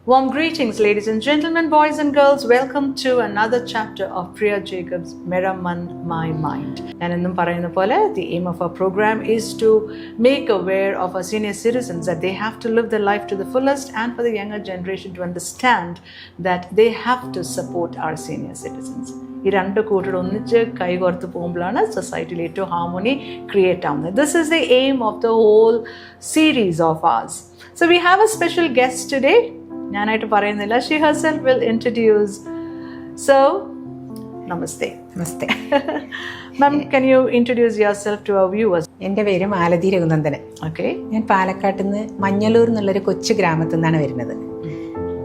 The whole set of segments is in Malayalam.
Warm greetings, ladies and gentlemen, boys and girls. Welcome to another chapter of Priya Jacobs' Mera Man, My Mind. And in the aim of our program is to make aware of our senior citizens that they have to live their life to the fullest, and for the younger generation to understand that they have to support our senior citizens. ഈ രണ്ട് കൂട്ടർ ഒന്നിച്ച് കൈകോർത്ത് പോകുമ്പോഴാണ് സൊസൈറ്റിയിൽ ഏറ്റവും ഹാർമോണി ക്രിയേറ്റ് ആവുന്നത്. This is the aim of the whole series of ours. So we have a special guest today. ഞാനായിട്ട് പറയുന്നില്ല, she herself will introduce. So നമസ്തേ. നമസ്തേ ma'am, can you introduce yourself to our viewers? എൻ്റെ പേര് മാലതി രഘുനന്ദനൻ. ഓക്കെ. ഞാൻ പാലക്കാട്ടിൽ നിന്ന് മഞ്ഞളൂർ എന്നുള്ളൊരു കൊച്ചു ഗ്രാമത്തിൽ നിന്നാണ് വരുന്നത്.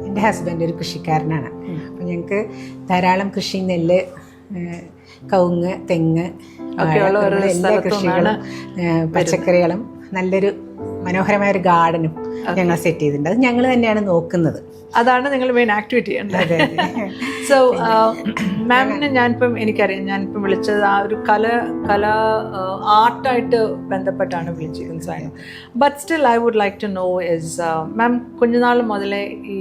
എൻ്റെ ഹസ്ബൻഡ് ഒരു കൃഷിക്കാരനാണ്. അപ്പം ഞങ്ങൾക്ക് ധാരാളം കൃഷി, നെല്ല്, കവുങ്ങ്, തെങ്ങ്, എല്ലാ കൃഷികളും പച്ചക്കറികളും നല്ലൊരു മനോഹരമായ ഒരു ഗാർഡനും ഞങ്ങൾ സെറ്റ് ചെയ്തിട്ടുണ്ട്. അത് ഞങ്ങൾ തന്നെയാണ് നോക്കുന്നത്. അതാണ് നിങ്ങൾ മെയിൻ ആക്ടിവിറ്റി. സോ മാമിനെ എനിക്കറിയാം, ഞാനിപ്പം വിളിച്ചത് ആ ഒരു കല ആർട്ടായിട്ട് ബന്ധപ്പെട്ടാണ് വിളിച്ചിരുന്നത്. But still I would like to know is, ma'am കുഞ്ഞുനാൾ മുതലേ ഈ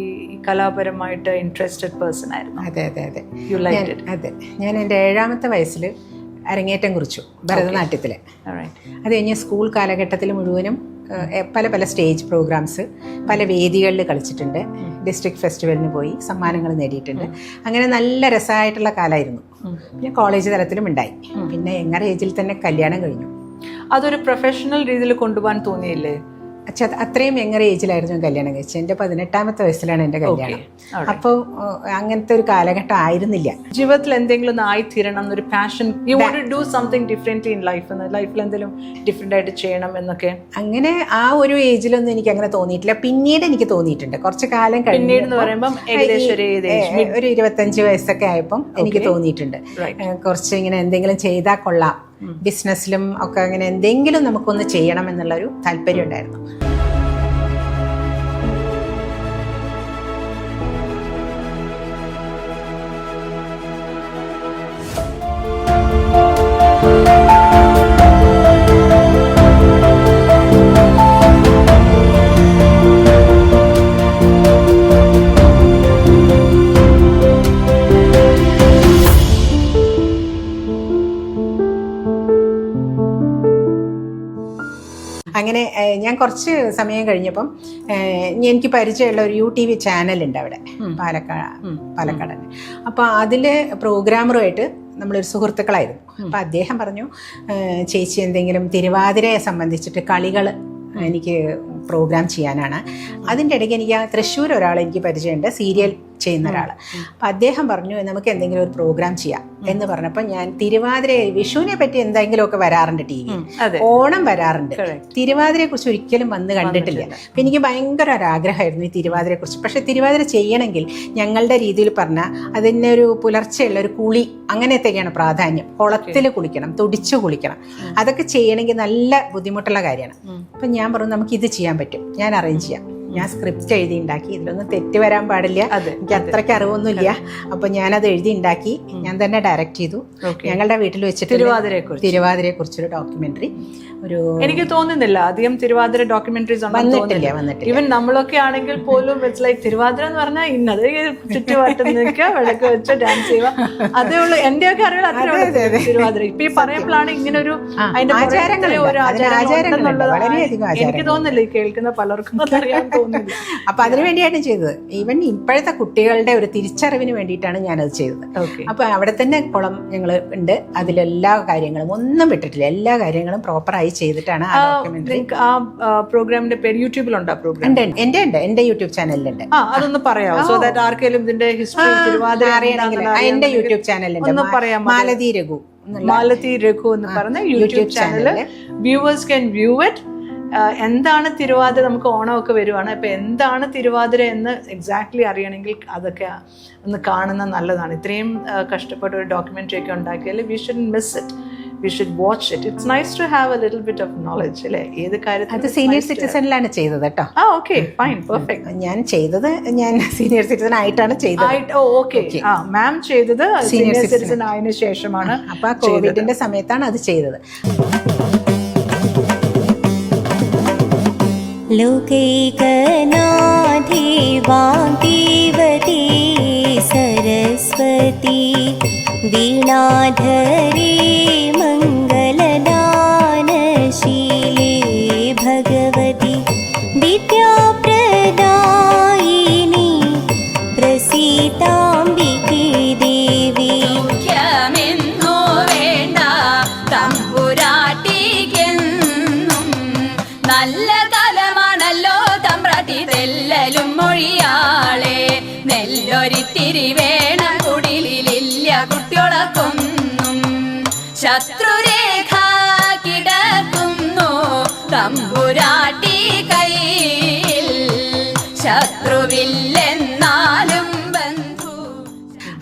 കലാപരമായിട്ട് ഇൻട്രസ്റ്റഡ് പേഴ്സൺ ആയിരുന്നു? അതെ അതെ അതെ. You like it? അതെ. ഞാൻ എൻ്റെ 7ാമത്തെ വയസ്സിൽ അരങ്ങേറ്റം കുറിച്ചു ഭരതനാട്യത്തിൽ. അത് കഴിഞ്ഞ് സ്കൂൾ കാലഘട്ടത്തിൽ മുഴുവനും പല പല സ്റ്റേജ് പ്രോഗ്രാംസ്, പല വേദികളിൽ കളിച്ചിട്ടുണ്ട്. ഡിസ്ട്രിക്ട് ഫെസ്റ്റിവലിന് പോയി സമ്മാനങ്ങൾ നേടിയിട്ടുണ്ട്. അങ്ങനെ നല്ല രസമായിട്ടുള്ള കാലമായിരുന്നു. പിന്നെ കോളേജ് തലത്തിലും ഉണ്ടായി. പിന്നെ യങ്ങർ ഏജിൽ തന്നെ കല്യാണം കഴിഞ്ഞു. അതൊരു പ്രൊഫഷണൽ രീതിയിൽ കൊണ്ടുപോകാൻ തോന്നിയില്ലേ? അത്രയും യങ്ങർ ഏജിലായിരുന്നു ഞാൻ കല്യാണം കഴിച്ചത്. എൻ്റെ 18ാമത്തെ വയസ്സിലാണ് എൻ്റെ കല്യാണം. അപ്പോൾ അങ്ങനത്തെ ഒരു കാലഘട്ടം ആയിരുന്നില്ല. ജീവിതത്തിൽ എന്തെങ്കിലും ഒന്ന് ആയിത്തീരണം എന്നൊരു passion, you want to do something different in life, ലൈഫിൽ എന്തെങ്കിലും ഡിഫറെന്റ് ആയിട്ട് ചെയ്യണം എന്നൊക്കെ? അങ്ങനെ ആ ഒരു ഏജിലൊന്നും എനിക്ക് അങ്ങനെ തോന്നിയിട്ടില്ല. പിന്നീട് എനിക്ക് തോന്നിയിട്ടുണ്ട്, കുറച്ച് കാലം പിന്നീട് എന്ന് പറയുമ്പോൾ ഏകദേശം ഒരു 25 വയസ്സൊക്കെ ആയപ്പം എനിക്ക് തോന്നിയിട്ടുണ്ട് കുറച്ച് ഇങ്ങനെ എന്തെങ്കിലും ചെയ്താൽ കൊള്ളാം, ബിസിനസ്സിലും ഒക്കെ അങ്ങനെ എന്തെങ്കിലും നമുക്കൊന്ന് ചെയ്യണം എന്നുള്ളൊരു താല്പര്യം ഉണ്ടായിരുന്നു. അങ്ങനെ ഞാൻ കുറച്ച് സമയം കഴിഞ്ഞപ്പം എനിക്ക് പരിചയമുള്ള ഒരു UTV ചാനലുണ്ട് അവിടെ പാലക്കാട്. അപ്പോൾ അതിൽ പ്രോഗ്രാമറുമായിട്ട് നമ്മളൊരു സുഹൃത്തുക്കളായിരുന്നു. അപ്പോൾ അദ്ദേഹം പറഞ്ഞു, ചേച്ചി എന്തെങ്കിലും തിരുവാതിരയെ സംബന്ധിച്ചിട്ട് കളികൾ എനിക്ക് പ്രോഗ്രാം ചെയ്യാനാണ്. അതിൻ്റെ ഇടയ്ക്ക് എനിക്ക് തൃശ്ശൂർ ഒരാൾ എനിക്ക് പരിചയമുണ്ട്, സീരിയൽ ചെയ്യുന്ന ഒരാൾ. അപ്പം അദ്ദേഹം പറഞ്ഞു, നമുക്ക് എന്തെങ്കിലും ഒരു പ്രോഗ്രാം ചെയ്യാം എന്ന് പറഞ്ഞപ്പോൾ ഞാൻ തിരുവാതിര, വിഷുവിനെ പറ്റി എന്തെങ്കിലുമൊക്കെ വരാറുണ്ട് ടി വി, ഓണം വരാറുണ്ട്, തിരുവാതിരയെ കുറിച്ച് ഒരിക്കലും വന്ന് കണ്ടിട്ടില്ല. അപ്പം എനിക്ക് ഭയങ്കര ഒരു ആഗ്രഹമായിരുന്നു ഈ തിരുവാതിരയെ കുറിച്ച്. പക്ഷെ തിരുവാതിര ചെയ്യണമെങ്കിൽ ഞങ്ങളുടെ രീതിയിൽ പറഞ്ഞാൽ അതിനൊരു പുലർച്ചെയുള്ള ഒരു കുളി, അങ്ങനത്തെയൊക്കെയാണ് പ്രാധാന്യം. കുളത്തിൽ കുളിക്കണം, തുടിച്ചു കുളിക്കണം. അതൊക്കെ ചെയ്യണമെങ്കിൽ നല്ല ബുദ്ധിമുട്ടുള്ള കാര്യമാണ്. അപ്പം ഞാൻ പറഞ്ഞു, നമുക്ക് ഇത് ചെയ്യാൻ പറ്റും, ഞാൻ അറേഞ്ച് ചെയ്യാം. ഞാൻ സ്ക്രിപ്റ്റ് എഴുതി ഉണ്ടാക്കി, ഇതിലൊന്നും തെറ്റ് വരാൻ പാടില്ല, എനിക്ക് അത്രയ്ക്ക് അറിവൊന്നുമില്ല. അപ്പൊ ഞാനത് എഴുതി ഉണ്ടാക്കി, ഞാൻ തന്നെ ഡയറക്റ്റ് ചെയ്തു. ഞങ്ങളുടെ വീട്ടിൽ വെച്ചിട്ട് തിരുവാതിരയെ കുറിച്ചൊരു ഡോക്യുമെന്ററി. എനിക്ക് തോന്നുന്നില്ല അധികം തിരുവാതിര ഡോക്യുമെന്ററീസ് വന്നിട്ടില്ല. ഈവൻ നമ്മളൊക്കെ ആണെങ്കിൽ പോലും ഇറ്റ്സ് ലൈക്ക് തിരുവാതിര എന്ന് പറഞ്ഞാൽ ഇന്നത് ചുറ്റുപാട്ടം നിൽക്കുക, വിളക്ക് വെച്ച് ഡാൻസ് ചെയ്യുക, അതേ ഉള്ളൂ. എന്റെ ഒക്കെ അറിയാൻ അത്രേ തിരുവാതിര. ഇപ്പൊ ഈ പറയുമ്പോഴാണ് ഇങ്ങനെ ഒരു അതിന്റെ ഒരു ആചാരം. എനിക്ക് തോന്നുന്നില്ല ഈ കേൾക്കുന്ന പലർക്കും അതറിയാൻ തോന്നുന്നില്ല. അപ്പൊ അതിനു വേണ്ടിയാണ് ചെയ്തത്. ഈവൻ ഇപ്പോഴത്തെ കുട്ടികളുടെ ഒരു തിരിച്ചറിവിന് വേണ്ടിയിട്ടാണ് ഞാനത് ചെയ്തത്. അപ്പൊ അവിടെ തന്നെ കുളം ഞങ്ങൾ ഉണ്ട്, അതിലെല്ലാ കാര്യങ്ങളും ഒന്നും വിട്ടിട്ടില്ല, എല്ലാ കാര്യങ്ങളും പ്രോപ്പറായി ചെയ്തിട്ടാണ് ആ ഡോക്യുമെന്ററി. ആ പ്രോഗ്രാമിന്റെ പേര് യൂട്യൂബിലുണ്ടോ? പ്രോഗ്രാം എന്റെ യൂട്യൂബ് ചാനലിലുണ്ട്. അതൊന്ന് പറയാമോ? സോ ദാറ്റ് ആർക്കെങ്കിലും ഇതിന്റെ ഹിസ്റ്ററി തിരുവാതിര അറിയണമെങ്കിൽ എന്റെ യൂട്യൂബ് ചാനലുണ്ട്, മാലതി രഘു എന്ന് പറഞ്ഞ YouTube channel. Viewers can view it. എന്താണ് തിരുവാതിര, നമുക്ക് ഓണമൊക്കെ വരുവാണ്, അപ്പൊ എന്താണ് തിരുവാതിര എന്ന് എക്സാക്ട്ലി അറിയണമെങ്കിൽ അതൊക്കെ ഒന്ന് കാണുന്നത് നല്ലതാണ്. ഇത്രയും കഷ്ടപ്പെട്ട ഒരു ഡോക്യുമെന്ററി ഒക്കെ ഉണ്ടാക്കിയാൽ we should miss it, we should watch it. It's nice to have a little bit of knowledge അല്ലേ ഏത് കാര്യത്തിൽ. അത് സീനിയർ സിറ്റിസണിലാണ് ചെയ്തത് കേട്ടോ. Okay, fine, perfect. ഞാൻ സീനിയർ സിറ്റിസൺ ആയിട്ടാണ് ചെയ്തത്. ഓക്കെ, മാം ചെയ്തത് സീനിയർ സിറ്റിസൺ ആയതിനു ശേഷമാണ്. അപ്പൊ കോവിഡിന്റെ സമയത്താണ് അത് ചെയ്തത്. लोकैकनाथे वाग्देवते सरस्वती वीणाधरे मङ्गलदानशीले भगवती विद्याप्रदायिनी प्रसीताम्बिके देवी മുഖ്യമെന്നോ വേണ്ട തമ്പുരാട്ടിക്കെന്നും നല്ല കാലമാണല്ലോ തമ്പ്രാട്ടി തെല്ലലും മൊഴിയാളെ നെല്ലൊരിത്തിരി വേണം കുടിലില്ല കുട്ടികളൊക്കൊന്നും ശത്രുരേഖ കിടക്കുന്നു തമ്പുരാട്ടി കയ്യിൽ ശത്രുവില്ലെന്നാലും ബന്ധു.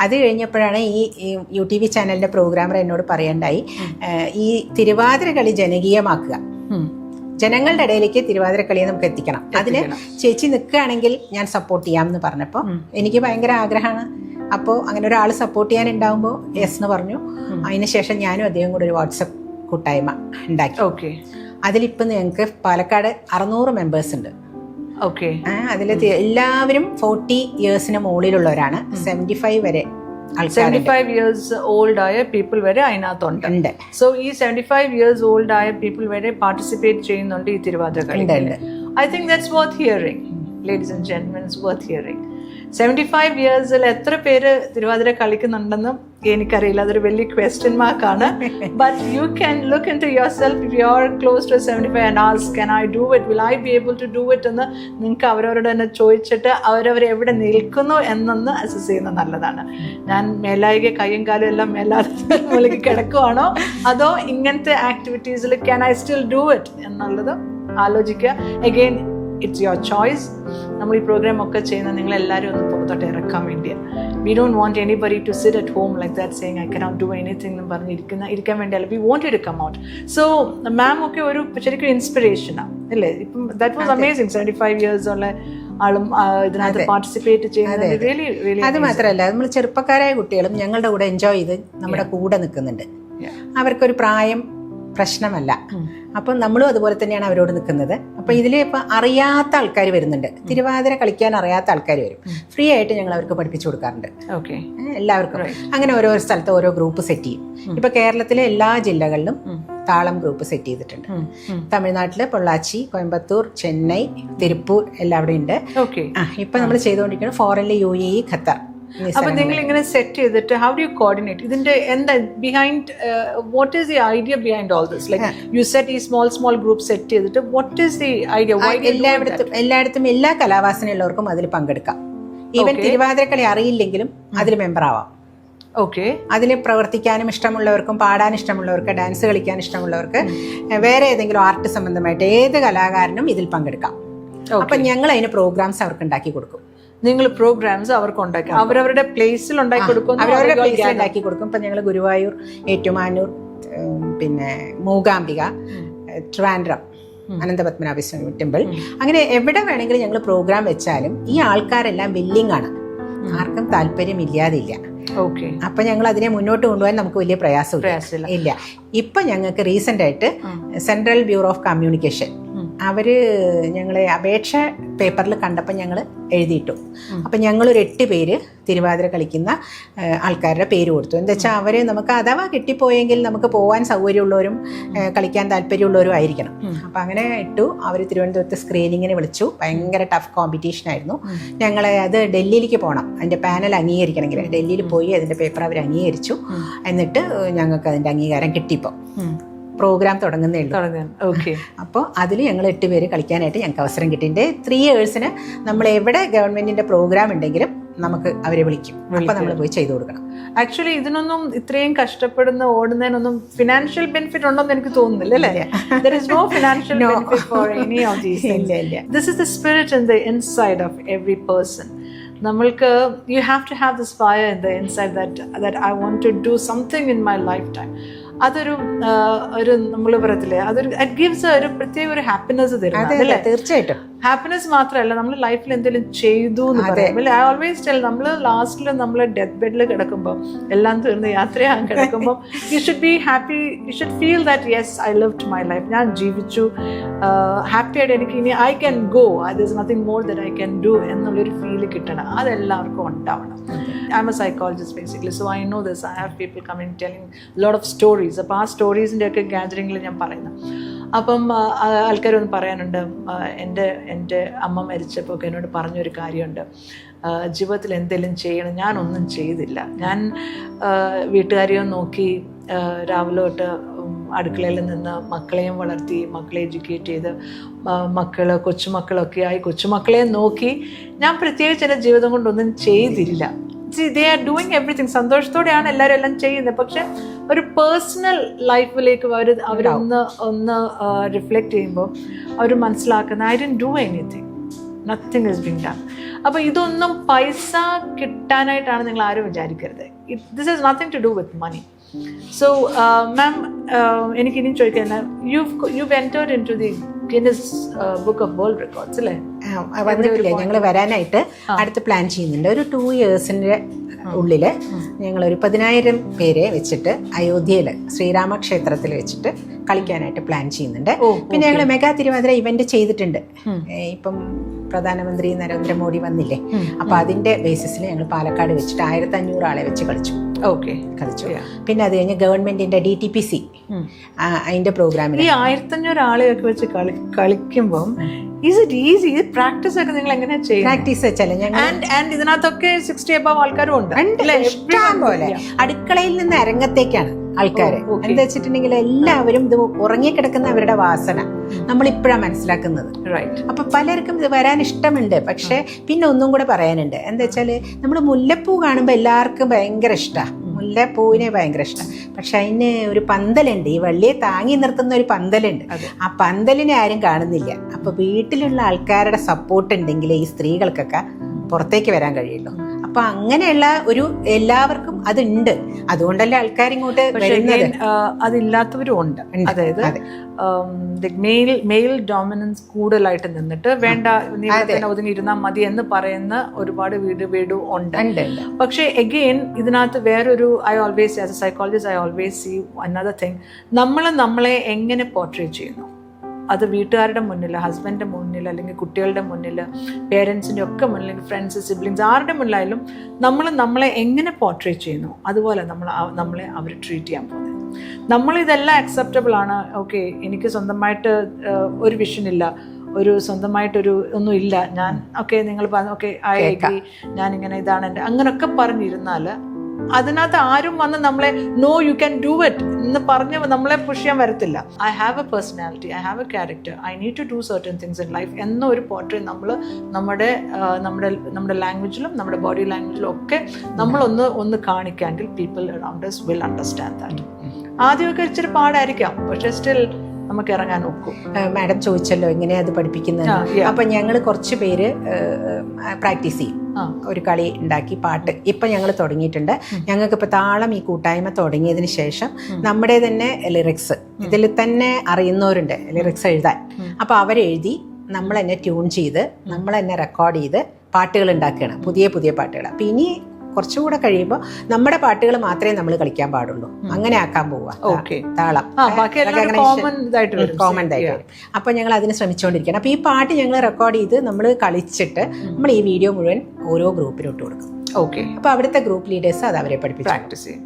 അത് കഴിഞ്ഞപ്പോഴാണ് ഈ UTV ചാനലിൻ്റെ പ്രോഗ്രാമർ എന്നോട് പറയണ്ടായി, ഈ തിരുവാതിര കളി ജനകീയമാക്കുക, ജനങ്ങളുടെ ഇടയിലേക്ക് തിരുവാതിര കളിയെ നമുക്ക് എത്തിക്കണം, അതിന് ചേച്ചി നിൽക്കുകയാണെങ്കിൽ ഞാൻ സപ്പോർട്ട് ചെയ്യാമെന്ന് പറഞ്ഞപ്പോൾ എനിക്ക് ഭയങ്കര ആഗ്രഹമാണ്. അപ്പോൾ അങ്ങനെ ഒരാൾ സപ്പോർട്ട് ചെയ്യാനുണ്ടാകുമ്പോൾ യെസ് എന്ന് പറഞ്ഞു. അതിനുശേഷം ഞാനും അദ്ദേഹം കൂടെ ഒരു വാട്സപ്പ് കൂട്ടായ്മ ഉണ്ടാക്കി. ഓക്കെ. അതിലിപ്പം ഞങ്ങൾക്ക് പാലക്കാട് 600 മെമ്പേഴ്സ് ഉണ്ട്. ഓക്കെ. അതിൽ എല്ലാവരും 40 ഇയേഴ്സിന് മുകളിലുള്ളവരാണ്. 75 വരെ 75 years old ആയ പീപ്പിൾ വരെ അതിനകത്തുണ്ട്. സോ ഈ 75 years old ആയ പീപ്പിൾ വരെ പാർട്ടിസിപ്പേറ്റ് ചെയ്യുന്നുണ്ട് ഈ തിരുവാതിര കളി. I think that's worth hearing, ladies and gentlemen, it's worth hearing. 75 ഇയേഴ്സിൽ എത്ര പേര് തിരുവാതിര കളിക്കുന്നുണ്ടെന്ന് എനിക്കറിയില്ല, അതൊരു വലിയ ക്വസ്റ്റ്യൻ മാർക്കാണ്. But you can look in to yourself, if you are close to 75 and ask can I do it, will I be able to do it എന്ന് നിങ്ങൾക്ക് അവരവരോട് തന്നെ ചോദിച്ചിട്ട് അവരവരെവിടെ നിൽക്കുന്നു എന്നൊന്ന് അസസ് ചെയ്യുന്നത് നല്ലതാണ്. ഞാൻ മേലായിക കയ്യും കാലും എല്ലാം മേലാക്കി കിടക്കുവാണോ അതോ ഇങ്ങനത്തെ ആക്ടിവിറ്റീസിൽ can I still do it എന്നുള്ളത് ആലോചിക്കുക. Again it's your choice. നമ്മൾ ഈ പ്രോഗ്രാം ഒക്കെ ചെയ്യുന്ന നിങ്ങളെല്ലാവരും ഒന്ന് പുറത്തോട്ട് ഇറക്കാൻ വേണ്ടിയാണ്. We don't want anybody to sit at home like that saying I cannot do anything എന്ന് പറഞ്ഞ് ഇരിക്കാൻ വേണ്ടിയല്ല. We want you to come out. So ma'am ഒക്കെ ഒരു ശരിക്കും ഇൻസ്പിറേഷനാണ് അല്ലേ? ഇപ്പം ദാറ്റ് വാസ് അമേസിങ്. 75 ഇയേഴ്സ് ഉള്ള ആളും ഇതിനകത്ത് പാർട്ടിസിപ്പേറ്റ് ചെയ്യുന്നത് റിയലി റിയലി. അത് മാത്രമല്ല, നമ്മൾ ചെറുപ്പക്കാരായ കുട്ടികളും ഞങ്ങളുടെ കൂടെ എൻജോയ് ചെയ്ത് നമ്മുടെ കൂടെ നിൽക്കുന്നുണ്ട്. അവർക്കൊരു പ്രായം പ്രശ്നമല്ല. അപ്പം നമ്മളും അതുപോലെ തന്നെയാണ് അവരോട് നിൽക്കുന്നത്. അപ്പം ഇതിൽ ഇപ്പം അറിയാത്ത ആൾക്കാർ വരുന്നുണ്ട്, തിരുവാതിര കളിക്കാൻ അറിയാത്ത ആൾക്കാർ വരും. ഫ്രീ ആയിട്ട് ഞങ്ങൾ അവർക്ക് പഠിപ്പിച്ചു കൊടുക്കാറുണ്ട്. ഓക്കെ. എല്ലാവർക്കും അങ്ങനെ ഓരോ സ്ഥലത്ത് ഓരോ ഗ്രൂപ്പ് സെറ്റ് ചെയ്യും. ഇപ്പൊ കേരളത്തിലെ എല്ലാ ജില്ലകളിലും താളം ഗ്രൂപ്പ് സെറ്റ് ചെയ്തിട്ടുണ്ട്. തമിഴ്നാട്ടില് പൊള്ളാച്ചി, കോയമ്പത്തൂർ, ചെന്നൈ, തിരുപ്പൂർ എല്ലാം അവിടെ ഉണ്ട്. ഇപ്പൊ നമ്മൾ ചെയ്തുകൊണ്ടിരിക്കുന്നത് ഫോറിനിലെ UAE, ഖത്തർ. അപ്പൊ നിങ്ങൾ ഇങ്ങനെ സെറ്റ് ചെയ്തിട്ട് ഹൗ ഡു യു കോർഡിനേറ്റ്? ഇതിന്റെ എന്താ behind, what is the idea behind all this? Like you set ഈ സ്മോൾ ഗ്രൂപ്പ് സെറ്റ് ചെയ്തിട്ട് വാട്ട് ഈസ് ദി ഐഡിയ? എല്ലായിടത്തും എല്ലാ കലാവാസനയുള്ളവർക്കും അതിൽ പങ്കെടുക്കാം. ഈവൻ തിരുവാതിരക്കളി അറിയില്ലെങ്കിലും അതിൽ മെമ്പർ ആവാം. ഓക്കെ. അതിൽ പ്രവർത്തിക്കാനും ഇഷ്ടമുള്ളവർക്കും, പാടാൻ ഇഷ്ടമുള്ളവർക്ക്, ഡാൻസ് കളിക്കാൻ ഇഷ്ടമുള്ളവർക്ക്, വേറെ ഏതെങ്കിലും ആർട്ട് സംബന്ധമായിട്ട് ഏത് കലാകാരനും ഇതിൽ പങ്കെടുക്കാം. അപ്പൊ ഞങ്ങൾ അതിന് പ്രോഗ്രാംസ് അവർക്ക് ഉണ്ടാക്കി കൊടുക്കും. നിങ്ങൾ പ്രോഗ്രാംസ് അവർക്ക് ഉണ്ടാക്കി അവരവരുടെ പ്ലേസിൽ ഉണ്ടാക്കി കൊടുക്കും. അവരവരുടെ പ്ലേസിൽ ഉണ്ടാക്കി കൊടുക്കും. ഇപ്പൊ ഞങ്ങൾ ഗുരുവായൂർ, ഏറ്റുമാനൂർ, പിന്നെ മൂകാംബിക, ട്രിവാൻഡ്രം, അനന്തപത്മനാഭസ്വാമി ടെമ്പിൾ, അങ്ങനെ എവിടെ വേണമെങ്കിലും ഞങ്ങൾ പ്രോഗ്രാം വെച്ചാലും ഈ ആൾക്കാരെല്ലാം വില്ലിംഗ് ആണ്, ആർക്കും താല്പര്യമില്ലാതില്ല. ഓക്കെ. അപ്പൊ ഞങ്ങൾ അതിനെ മുന്നോട്ട് കൊണ്ടുപോകാൻ നമുക്ക് വലിയ പ്രയാസമില്ല. ഇല്ല. ഇപ്പൊ ഞങ്ങൾക്ക് റീസെന്റ് ആയിട്ട് സെൻട്രൽ ബ്യൂറോ ഓഫ് കമ്മ്യൂണിക്കേഷൻ അവര് ഞങ്ങളെ അപേക്ഷ പേപ്പറിൽ കണ്ടപ്പോൾ ഞങ്ങൾ എഴുതിയിട്ടു. അപ്പം ഞങ്ങളൊരു 8 പേര് തിരുവാതിര കളിക്കുന്ന ആൾക്കാരുടെ പേര് കൊടുത്തു. എന്താ വെച്ചാൽ അവർ നമുക്ക് അഥവാ കിട്ടിപ്പോയെങ്കിൽ നമുക്ക് പോകാൻ സൗകര്യമുള്ളവരും കളിക്കാൻ താല്പര്യമുള്ളവരും ആയിരിക്കണം. അപ്പം അങ്ങനെ ഇട്ടു. അവർ തിരുവനന്തപുരത്ത് സ്ക്രീനിങ്ങിന് വിളിച്ചു. ഭയങ്കര ടഫ് കോമ്പറ്റീഷൻ ആയിരുന്നു. ഞങ്ങളെ അത് ഡൽഹിയിലേക്ക് പോകണം, അതിൻ്റെ പാനൽ അംഗീകരിക്കണമെങ്കിൽ ഡൽഹിയിൽ പോയി അതിൻ്റെ പേപ്പർ അവർ അംഗീകരിച്ചു. എന്നിട്ട് ഞങ്ങൾക്ക് അതിൻ്റെ അംഗീകാരം കിട്ടിയപ്പോൾ പ്രോഗ്രാം തുടങ്ങുന്നേ ഉള്ളൂ. അപ്പോൾ അതിൽ ഞങ്ങൾ 8 പേര് കളിക്കാനായിട്ട് ഞങ്ങൾക്ക് അവസരം കിട്ടിയിട്ടുണ്ട്. 3 ഇയേഴ്സിന് നമ്മൾ എവിടെ ഗവൺമെന്റിന്റെ പ്രോഗ്രാം ഉണ്ടെങ്കിലും നമുക്ക് അവരെ വിളിക്കും. അപ്പോൾ നമ്മൾ പോയി ചെയ്തു കൊടുക്കണം. ആക്ച്വലി ഇതിനൊന്നും ഇത്രയും കഷ്ടപ്പെടുന്ന ഓടുന്നതിനൊന്നും ഫിനാൻഷ്യൽ ബെനിഫിറ്റ് ഉണ്ടോന്ന് എനിക്ക് തോന്നുന്നില്ല അല്ലേ? There is no financial benefit for any of these things. This is the spirit in the inside of every person. നമ്മൾക്ക് you have to have this fire in the inside that I want to do something in my lifetime. അതൊരു നമ്മൾ പറയത്തില്ലേ, അതൊരു ഇറ്റ് ഗിവ്സ് ഒരു പ്രത്യേക ഒരു ഹാപ്പിനെസ് തരുന്നത്. തീർച്ചയായിട്ടും ഹാപ്പിനെസ് മാത്രമല്ല, നമ്മൾ ലൈഫിൽ എന്തെങ്കിലും ചെയ്തു എന്ന് പറയും. ഐ ഓൾവേസ് ടെൽ, നമ്മൾ ലാസ്റ്റിൽ നമ്മൾ ഡെത്ത് ബെഡിൽ കിടക്കുമ്പോൾ, എല്ലാം തീർന്ന് യാത്രയാകാൻ കിടക്കുമ്പോൾ, you should be happy, you should feel that yes I lived my life, ഞാൻ ജീവിച്ചു, ഹാപ്പി ആയിട്ട് എനിക്ക് ഇനി I can go, there is nothing more that I can do എന്നുള്ളൊരു ഫീല് കിട്ടണം. അതെല്ലാവർക്കും ഉണ്ടാവണം. I M A psychologist basically, so I know this. I have people coming telling lot of stories. അപ്പോൾ ആ സ്റ്റോറീസിൻ്റെ ഒക്കെ ഗാദറിങ്ങിൽ ഞാൻ പറയുന്നത്. അപ്പം ആൾക്കാരൊന്ന് പറയാനുണ്ട്, എൻ്റെ അമ്മ മരിച്ചപ്പോൾ എന്നോട് പറഞ്ഞൊരു കാര്യമുണ്ട്, ജീവിതത്തിൽ എന്തെങ്കിലും ചെയ്യണം. ഞാനൊന്നും ചെയ്തില്ല. ഞാൻ വീട്ടുകാരെയോ നോക്കി രാവിലെ തൊട്ട് അടുക്കളയിൽ നിന്ന് മക്കളെയും വളർത്തി, മക്കളെ എഡ്യൂക്കേറ്റ് ചെയ്ത്, കൊച്ചുമക്കളൊക്കെ ആയി, കൊച്ചുമക്കളെ നോക്കി, ഞാൻ പ്രത്യേകിച്ച് എൻ്റെ ജീവിതം കൊണ്ടൊന്നും ചെയ്തില്ല. They are doing everything. സന്തോഷത്തോടെയാണ് എല്ലാവരും എല്ലാം ചെയ്യുന്നത്. പക്ഷെ ഒരു പേഴ്സണൽ ലൈഫിലേക്ക് അവരൊന്ന് റിഫ്ലക്റ്റ് ചെയ്യുമ്പോൾ അവർ മനസ്സിലാക്കുന്ന I didn't do anything, nothing is being done. അപ്പോൾ ഇതൊന്നും പൈസ കിട്ടാനായിട്ടാണ് നിങ്ങൾ ആരും വിചാരിക്കരുത്. This is nothing to do with money. So ma'am, എനിക്ക് ഇനിയും ചോദിക്കാൻ, you entered in to the Guinness book of world records അല്ലേ? വന്നിട്ടില്ല. ഞങ്ങൾ വരാനായിട്ട് അടുത്ത് പ്ലാൻ ചെയ്യുന്നുണ്ട്. ഒരു 2 yearsന്റെ ഉള്ളില് ഞങ്ങളൊരു 10,000 പേരെ വെച്ചിട്ട് അയോധ്യയിൽ ശ്രീരാമക്ഷേത്രത്തിൽ വെച്ചിട്ട് കളിക്കാനായിട്ട് പ്ലാൻ ചെയ്യുന്നുണ്ട്. പിന്നെ ഞങ്ങൾ മെഗാ തിരുവാതിര ഇവന്റ് ചെയ്തിട്ടുണ്ട്. ഇപ്പം പ്രധാനമന്ത്രി നരേന്ദ്രമോദി വന്നില്ലേ, അപ്പൊ അതിന്റെ ബേസിസിൽ ഞങ്ങൾ പാലക്കാട് വെച്ചിട്ട് 1500 ആളെ വെച്ച് കളിച്ചു. പിന്നെ അത് കഴിഞ്ഞ് ഗവൺമെന്റിന്റെ DTPC അതിന്റെ പ്രോഗ്രാമിൽ ഈ 1500 ആളെയൊക്കെ വെച്ച് കളിക്കുമ്പോൾ ഈസ് ഇറ്റ് ഈസി? പ്രാക്ടീസ് ഒക്കെ നിങ്ങൾ എങ്ങനെയാ ചെയ്യുന്നത്? പ്രാക്ടീസ് വെച്ചാല് ആൻഡ് ഇതിനകത്തൊക്കെ 60 above ആൾക്കാരും ഉണ്ട്. ഇഷ്ടം പോലെ അടുക്കളയിൽ നിന്ന് അരങ്ങത്തേക്കാണ് ആൾക്കാര്. എന്താ വെച്ചിട്ടുണ്ടെങ്കിൽ എല്ലാവരും ഇത് ഉറങ്ങിക്കിടക്കുന്ന അവരുടെ വാസന നമ്മളിപ്പോഴാണ് മനസ്സിലാക്കുന്നത്. അപ്പൊ പലർക്കും ഇത് വരാൻ ഇഷ്ടമുണ്ട്. പക്ഷെ പിന്നെ ഒന്നും കൂടെ പറയാനുണ്ട്. എന്താ വെച്ചാല് നമ്മൾ മുല്ലപ്പൂ കാണുമ്പോൾ എല്ലാവർക്കും ഭയങ്കര ഇഷ്ടമാണ്. മുല്ലപ്പൂവിനെ ഭയങ്കര ഇഷ്ടം. പക്ഷെ അതിന് ഒരു പന്തലുണ്ട്, ഈ വള്ളിയെ താങ്ങി നിർത്തുന്ന ഒരു പന്തലുണ്ട്. ആ പന്തലിനെ ആരും കാണുന്നില്ല. അപ്പൊ വീട്ടിലുള്ള ആൾക്കാരുടെ സപ്പോർട്ട് ഉണ്ടെങ്കിൽ ഈ സ്ത്രീകൾക്കൊക്കെ പുറത്തേക്ക് വരാൻ കഴിയുള്ളൂ. അപ്പൊ അങ്ങനെയുള്ള ഒരു എല്ലാവർക്കും അതുണ്ട്. അതുകൊണ്ടല്ലേ ആൾക്കാർ ഇങ്ങോട്ട് വരുന്നത്. അതില്ലാത്തവരും ഉണ്ട്. അതായത് മെയിൽ ഡോമിനൻസ് കൂടുതലായിട്ട് നിന്നിട്ട് വേണ്ട ഒതുങ്ങി ഇരുന്നാൽ മതി എന്ന് പറയുന്ന ഒരുപാട് വീടും ഉണ്ട്. പക്ഷെ എഗെയിൻ ഇതിനകത്ത് വേറൊരു, I always as a psychologist I always see another thing. നമ്മളെ എങ്ങനെ പോർട്രേ ചെയ്യുന്നു, അത് വീട്ടുകാരുടെ മുന്നിൽ, ഹസ്ബൻഡിൻ്റെ മുന്നിൽ, അല്ലെങ്കിൽ കുട്ടികളുടെ മുന്നിൽ, പേരൻസിൻ്റെ ഒക്കെ മുന്നിൽ, ഫ്രണ്ട്സ്, സിബ്ലിങ്സ്, ആരുടെ മുന്നിലായാലും നമ്മളെ എങ്ങനെ പോർട്രേ ചെയ്യുന്നു അതുപോലെ നമ്മളെ അവർ ട്രീറ്റ് ചെയ്യാൻ പോകുന്നത്. നമ്മളിതെല്ലാം അക്സെപ്റ്റബിൾ ആണ്. ഓക്കെ, എനിക്ക് സ്വന്തമായിട്ട് ഒരു വിഷൻ ഇല്ല, സ്വന്തമായിട്ടൊരു ഒന്നും ഇല്ല, ഞാൻ ഓക്കെ, നിങ്ങൾ ഓക്കെ ഐ അഗ്രി, ഞാനിങ്ങനെ ഇതാണ് എൻ്റെ, അങ്ങനെയൊക്കെ പറഞ്ഞിരുന്നാൽ അതിനകത്ത് ആരും വന്ന് നമ്മളെ no you can do it എന്ന് പറഞ്ഞ് നമ്മളെ പുഷ് ചെയ്യാൻ വരത്തില്ല. I have a personality, I have a character, I need to do certain things in life എന്നൊരു പോർട്രേ നമ്മൾ നമ്മുടെ ലാംഗ്വേജിലും നമ്മുടെ ബോഡി ലാംഗ്വേജിലും ഒക്കെ നമ്മളൊന്ന് കാണിക്കാമെങ്കിൽ people around us will understand that. ആദ്യമൊക്കെ ഇച്ചിരി പാടായിരിക്കാം, പക്ഷെ സ്റ്റിൽ നമുക്ക് ഇറങ്ങാൻ നോക്കും. മാഡം ചോദിച്ചല്ലോ എങ്ങനെയാ അത് പഠിപ്പിക്കുന്നത്. അപ്പൊ ഞങ്ങൾ കുറച്ച് പേര് പ്രാക്ടീസ് ചെയ്യും. ഒരു കളി ഉണ്ടാക്കി പാട്ട് ഇപ്പം ഞങ്ങൾ തുടങ്ങിയിട്ടുണ്ട്. ഞങ്ങൾക്ക് ഇപ്പം താളം ഈ കൂട്ടായ്മ തുടങ്ങിയതിന് ശേഷം നമ്മുടെ തന്നെ ലിറിക്സ് ഇതിൽ തന്നെ അറിയുന്നവരുണ്ട് ലിറിക്സ് എഴുതാൻ. അപ്പോൾ അവരെഴുതി നമ്മൾ തന്നെ ട്യൂൺ ചെയ്ത് നമ്മൾ തന്നെ റെക്കോർഡ് ചെയ്ത് പാട്ടുകൾ ഉണ്ടാക്കുകയാണ്, പുതിയ പാട്ടുകൾ. അപ്പം ഇനി കുറച്ചുകൂടെ കഴിയുമ്പോൾ നമ്മുടെ പാട്ടുകൾ മാത്രമേ നമ്മൾ കളിക്കാൻ പാടുള്ളൂ, അങ്ങനെ ആക്കാൻ പോവുക. താളം കോമൺ ആയിട്ട് വരും. അപ്പൊ ഞങ്ങൾ അതിന് ശ്രമിച്ചുകൊണ്ടിരിക്കുകയാണ്. അപ്പൊ ഈ പാട്ട് ഞങ്ങൾ റെക്കോർഡ് ചെയ്ത് നമ്മൾ കളിച്ചിട്ട് നമ്മൾ ഈ വീഡിയോ മുഴുവൻ ഓരോ ഗ്രൂപ്പിലോട്ട് കൊടുക്കും. ഓക്കെ, അപ്പൊ അവിടുത്തെ ഗ്രൂപ്പ് ലീഡേഴ്സ് അത് അവരെ പഠിപ്പിച്ച് പ്രാക്ടീസ് ചെയ്യും.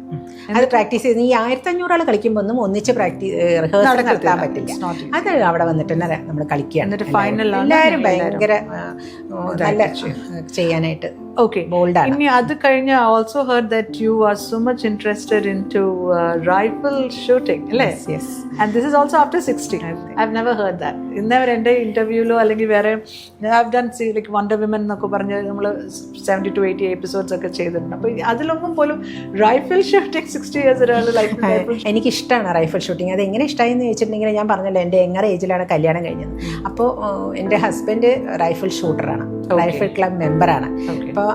അത് പ്രാക്ടീസ് ചെയ്ത് ഈ 1500 ആൾ കളിക്കുമ്പോൾ ഒന്നും ഒന്നിച്ച് റിഹേഴ്സൽ നടത്താൻ പറ്റില്ല. അത് അവിടെ വന്നിട്ട് തന്നെ നമ്മൾ കളിക്കുകയാണ്. എല്ലാവരും ഭയങ്കര നല്ല ചെയ്യാനായിട്ട് ബോൾഡാണ്. ഇനി അത് കഴിഞ്ഞ് I also heard that you are so much interested into rifle shooting, അല്ലേ? Yes. And this is also after 60. I've never heard that. ഇന്നവരെ എൻ്റെ ഇന്റർവ്യൂലോ അല്ലെങ്കിൽ വേറെ I've done like Wonder Women എന്നൊക്കെ പറഞ്ഞ് നമ്മൾ 70 to 80 എപ്പിസോഡ്സ് ഒക്കെ ചെയ്തിട്ടുണ്ട്. അപ്പോൾ അതിലൊന്നും പോലും റൈഫിൾ ഷൂട്ടിംഗ് 60 years ഒരാൾ ലൈഫ്. എനിക്കിഷ്ടമാണ് റൈഫിൾ ഷൂട്ടിങ്. അത് എങ്ങനെ ഇഷ്ടമായി എന്ന് ചോദിച്ചിട്ടുണ്ടെങ്കിൽ ഞാൻ പറഞ്ഞല്ലോ എൻ്റെ യങ്ങർ ഏജിലാണ് കല്യാണം കഴിഞ്ഞത്. അപ്പോൾ എൻ്റെ ഹസ്ബൻഡ് റൈഫിൾ ഷൂട്ടറാണ്, റൈഫിൾ ക്ലബ് മെമ്പറാണ്. അപ്പോൾ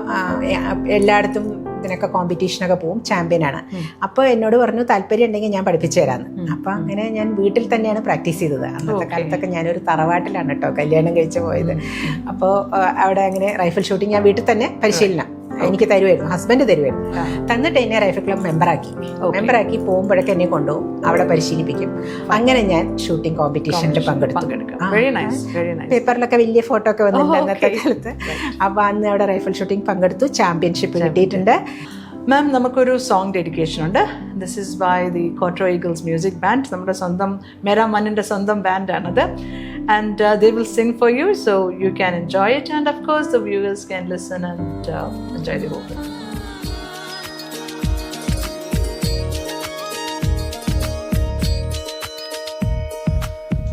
എല്ലായിടത്തും ഇതിനൊക്കെ കോമ്പറ്റീഷനൊക്കെ പോവും, ചാമ്പ്യനാണ്. അപ്പോൾ എന്നോട് പറഞ്ഞു താല്പര്യം ഉണ്ടെങ്കിൽ ഞാൻ പഠിപ്പിച്ചു തരാമെന്ന്. അപ്പോൾ അങ്ങനെ ഞാൻ വീട്ടിൽ തന്നെയാണ് പ്രാക്ടീസ് ചെയ്തത്. അന്നത്തെ കാലത്തൊക്കെ ഞാനൊരു തറവാട്ടിലാണ് കേട്ടോ കല്യാണം കഴിച്ച് പോയത്. അപ്പോൾ അവിടെ അങ്ങനെ റൈഫിൾ ഷൂട്ടിങ് ഞാൻ വീട്ടിൽ തന്നെ പരിശീലനം എനിക്ക് തരുമായിരുന്നു, ഹസ്ബൻഡ് തരുമായിരുന്നു. തന്നിട്ട് എന്നെ റൈഫിൾ ക്ലബ് മെമ്പറാക്കി പോകുമ്പോഴൊക്കെ എന്നെ കൊണ്ടുപോകും, അവിടെ പരിശീലിപ്പിക്കും. അങ്ങനെ ഞാൻ ഷൂട്ടിംഗ് കോമ്പറ്റീഷനിൽ പങ്കെടുത്തു. പേപ്പറിലൊക്കെ വലിയ ഫോട്ടോ ഒക്കെ വന്നിട്ടുണ്ട് അന്നത്തെ കാലത്ത്. അപ്പോൾ അന്ന് അവിടെ റൈഫിൾ ഷൂട്ടിംഗ് പങ്കെടുത്തു, ചാമ്പ്യൻഷിപ്പ് കിട്ടിയിട്ടുണ്ട്. മാം, നമുക്കൊരു സോങ് ഡെഡിക്കേഷൻ ഉണ്ട്. ദിസ് ഈസ് ബൈ ദി കോട്രോ ഈഗിൾസ് മ്യൂസിക് ബാൻഡ്. നമ്മുടെ സ്വന്തം മെരാ മന്നിൻ്റെ സ്വന്തം ബാൻഡാണത്. And they will sing for you, so you can enjoy it, and of course the viewers can listen and enjoy the whole thing.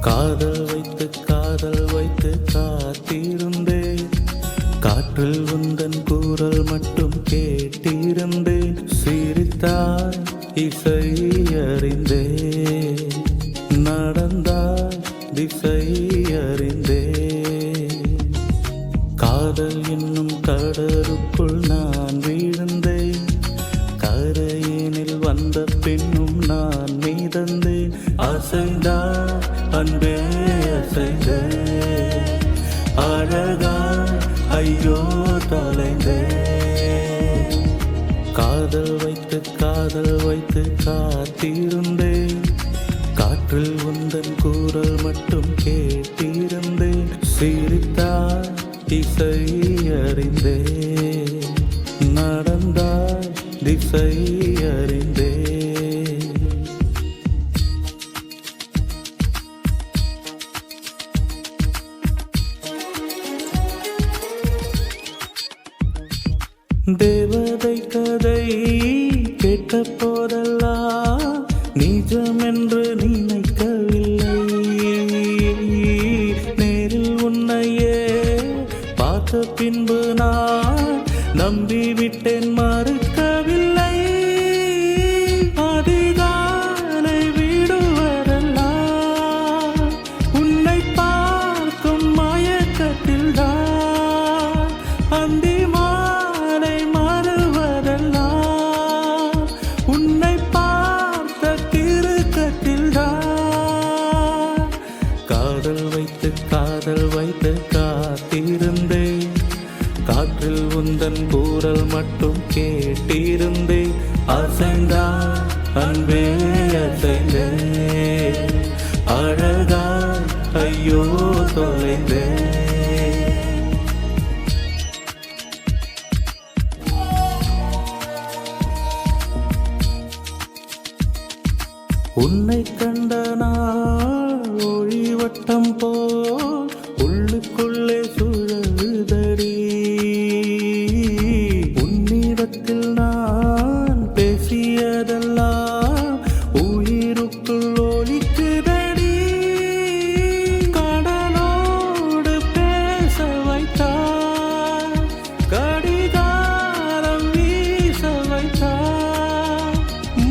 காதல் வைத்து காத்திருந்தேன், காற்றில் உந்தன் குரல் மட்டும் கேட்டிருந்தேன். சிரித்தாய் இசை அறிந்தேன், நடந்தாய் திசை அறிந்தேன். காதல் என்னும் கடலுக்குள் நான் வீழ்ந்தேன், கரையினில் வந்த பின்னும் நான் மீதந்தேன். அசைந்தாய் அன்பே அசைந்தேன், அழகாய் ஐயோ தொலைந்தேன். காதல் வைத்து காத்திருந்தேன், காற்றில் உந்தன் குரல் மட்டும் கேட்டிருந்தேன். சிரித்தாய் இசை அறிந்தேன், நடந்தாய் திசை அறிந்தேன். தேவதை கதை கேட்ட போதெல்லாம் நிஜம் என்று நினைக்கவில்லை. நேரில் உன்னையே பார்த்த பின்பு நான் நம்பிவிட்டேன், மறுக்கவில்லை. அதிகாலை விடுவதெல்லாம் உன்னை பார்க்கும் மயக்கத்தில் தான், அந்தி மாலை மறுவதெல்லாம் உன்னை பார்த்த கிறுக்கத்தில் தான். காதல் வைத்து காத்திருந்தேன், காற்றில் உந்தன் குரல் மட்டும் கேட்டிருந்தேன். அசைந்தாய் அன்பே அசைந்தேன், அழகாய் ஐயோ தொலைந்தேன். உன்னை கண்ட நாள் ஒளிவட்டம் போல் உள்ளுக்குள்ளே சுழலுதடி. உன்னிடத்தில் நான் பேசியதெல்லாம் உயிருக்குள் ஒலிக்குதடி. கடலோடு பேச வைத்தாய், கடிகாரம் வீச வைத்தாய்,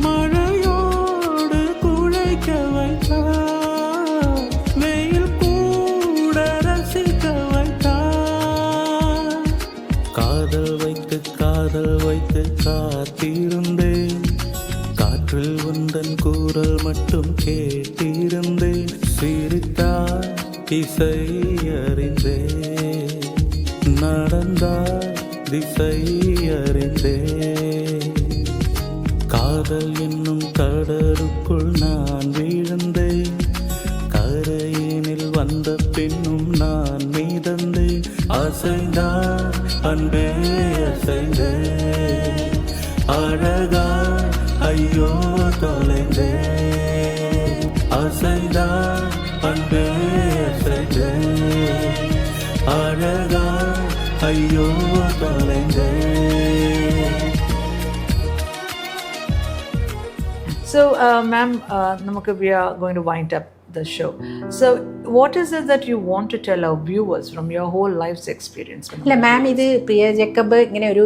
மழையோடு குழைக்க வைத்தாய், வெயில் கூட ரசிக்க வைத்தாய். காதல் வைத்து காத்திருந்தேன், காற்றில் உந்தன் குரல் மட்டும் கேட்டிருந்தேன். சிரித்தாய் இசை அறிந்தேன், நடந்தாய் திசை அறிந்தேன். காதல் என்னும் கடலுக்குள் நான் வீழ்ந்தேன், கரையினில் வந்த பின்னும் நான் மீதந்தேன். அசைந்தாய் அன்பே அசைந்தேன், அழகாய் ஐயோ தொலைந்தேன். அசைந்தாய் அன்பே அசைந்தேன், அழகாய் ஐயோ தொலைந்தேன். So, ma'am, we are going to wind up the show. So, what is it that you want to tell our viewers from your whole life's experience? അല്ല മാം, ഇത് പ്രിയ ജേക്കബ് ഇങ്ങനെ ഒരു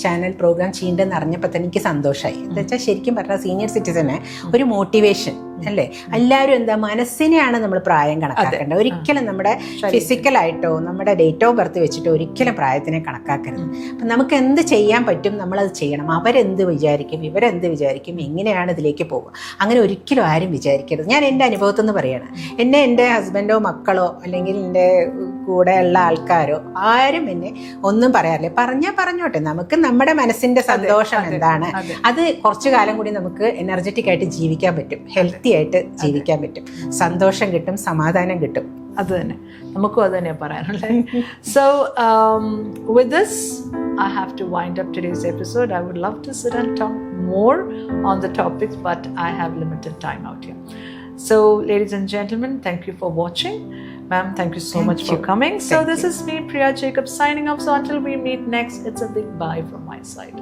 ചാനൽ പ്രോഗ്രാം ചെയ്യേണ്ടതെന്ന് അറിഞ്ഞപ്പോൾ തന്നെ എനിക്ക് സന്തോഷമായി. എന്താ വെച്ചാൽ ശരിക്കും പറഞ്ഞാൽ സീനിയർ സിറ്റിസന് ഒരു മോട്ടിവേഷൻ അല്ലേ? എല്ലാവരും എന്താ മനസ്സിനെയാണ് നമ്മൾ പ്രായം കണക്കാക്കേണ്ടത്, ഒരിക്കലും നമ്മുടെ ഫിസിക്കലായിട്ടോ നമ്മുടെ ഡേറ്റ് ഓഫ് ബർത്ത് വെച്ചിട്ടോ ഒരിക്കലും പ്രായത്തിനെ കണക്കാക്കരുത്. അപ്പം നമുക്ക് എന്ത് ചെയ്യാൻ പറ്റും നമ്മളത് ചെയ്യണം. അവരെന്ത് വിചാരിക്കും, ഇവരെന്ത് വിചാരിക്കും, എങ്ങനെയാണ് ഇതിലേക്ക് പോകുക, അങ്ങനെ ഒരിക്കലും ആരും വിചാരിക്കരുത്. ഞാൻ എൻ്റെ അനുഭവത്തിൽ നിന്ന് പറയുകയാണ്. എന്നെ എൻ്റെ ഹസ്ബൻഡോ മക്കളോ അല്ലെങ്കിൽ എൻ്റെ കൂടെയുള്ള ആൾക്കാരോ ആരും എന്നെ ഒന്നും പറയാറില്ല. പറഞ്ഞോട്ടെ, നമുക്ക് നമ്മുടെ മനസ്സിൻ്റെ സന്തോഷം എന്താണ്, അത് കുറച്ചു കാലം കൂടി നമുക്ക് എനർജറ്റിക് ആയിട്ട് ജീവിക്കാൻ പറ്റും, ഹെൽത്തി ആയിട്ട് ജീവിക്കാൻ പറ്റും, സന്തോഷം കിട്ടും, സമാധാനം കിട്ടും. അത് തന്നെ നമുക്കും അത് തന്നെയാണ് പറയാനുള്ളത്. So with this I have to wind up today's episode. I would love to sit and talk more on the topics, but I have limited time out here. So ladies and gentlemen, thank you for watching. Ma'am, thank you so much for coming. So this is me, Priya Jacob, signing off. So until we meet next, it's a big bye from my side.